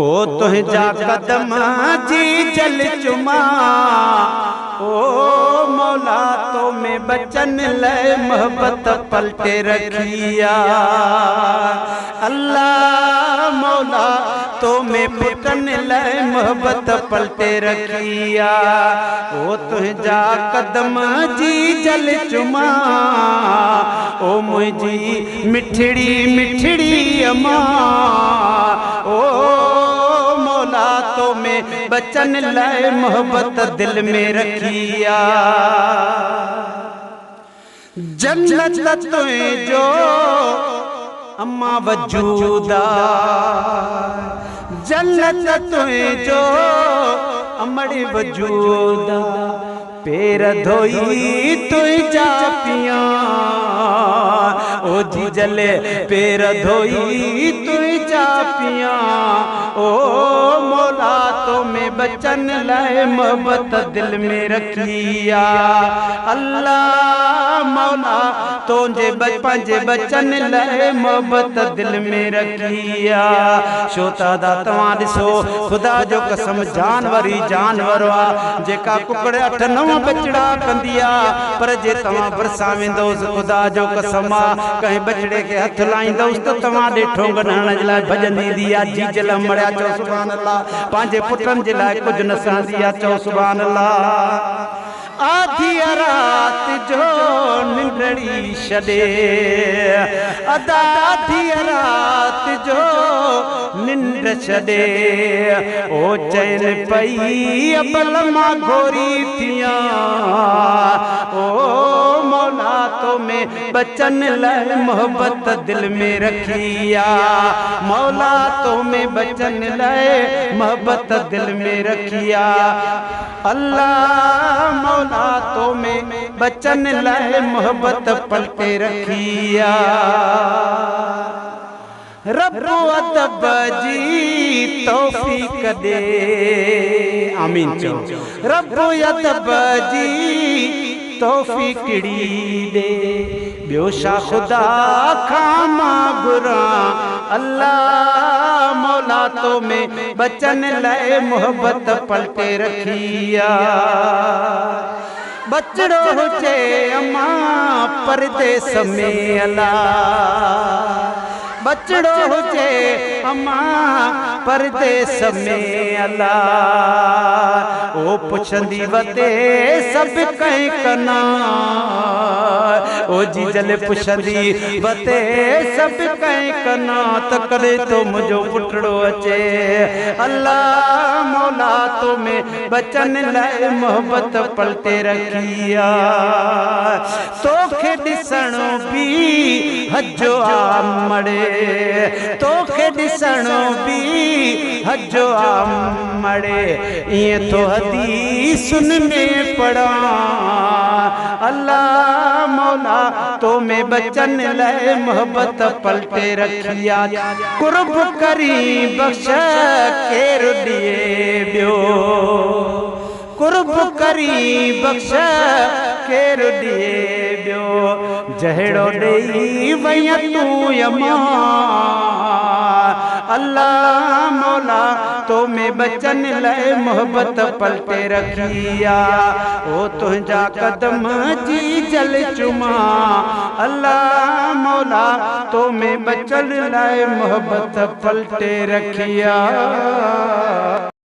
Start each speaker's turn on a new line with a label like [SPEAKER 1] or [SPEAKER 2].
[SPEAKER 1] ओ तुझा कदम जी जल चुमा ओ मौला तो में बचन ले मोहब्बत पलटे रखिया अल्लाह मौला तो में पुटन ले मोहब्बत पलटे रखिया ओ तुझा कदम जी जल चुमा ओ मुझी मिठड़ी मिठड़ी अमा ओ मौला तो में बचन लाए मोहब्बत दिल में रखिया जन्नत तुए जो अम्मा वजूदा जन्नत तुए जो अमड़ी वजूदा पैर धोई तुई जा पिया ओ जी जले पैर धोई तुई जा पिया ओ मौला तो में बचन लाए मोहब्बत दिल में रखिया अल्लाह मौला तो जे बचपन जे बचन लाए मोहब्बत दिल में रखिया शोता दा तवां ॾिसो खुदा जो कसम जानवरी जानवर वा जेका कुकड़ 8-9 बचड़ा कंदिया पर जे तवां बरसा वेंदोस खुदा जो कसम कहीं बचड़े के हथ लाइंदोस तो तवां ॾेठो गणण जे लाइ भजंदी दिया जी जल मड़िया चो सुभान अल्लाह पांजे पुटन जे लाइ कुछ न सहंदिया चो सुभान अल्लाह आधी रात जो निंदड़ी छड़े अदा आधी रात जो निंद छड़े ओ चैन पई अबल मां घोरी थिया ओ मौला तो में बचन लाए मोहब्बत दिल में रखिया मौला तो में बचन लाए मोहब्बत दिल में रखिया अल्लाह मौला तो में बचन लाए मोहब्बत पलटे रखिया रब्बो अदब जी तौफीक दे आमीन चो रब्बो अदब जी तौफीक दे ब्योशा खुदा खामा गुरा अल्लाह मौला तो में बचन लाए मोहब्बत पलटे रखिया बचड़ो हुजे अम्मा परदेस में अल्लाह बचड़ो हुजे अम्मा परदेस में अल्लाह ओ पुछंदी वते सब कहीं कना ओ जी जल पुछंदी वते सब कहीं कना त करे तो मुझो पुटड़ो अचे अल्लाह मौला तो में बचन लाए मोहब्बत पलटे रखिया तोखे ॾिसणो भी हजो आमड़े तोखे ॾिसणो भी हजो आमड़े ये तो हदीसुन में पढ़ा अल्लाह मौला तो में बचन लाए मोहब्बत पलटे रखिया कुर्ब करी बख्श केर दिए बियो कुर्ब करी बख्श केर दिए बियो जहड़ो ॾेई वई तूं यमा अल्लाह मौला तो में बचन लाए मोहब्बत पलटे रखिया ओ तुझा कदम जी जल चुमा अल्लाह मौला तो में बचन लाए मोहब्बत पलटे रखिया।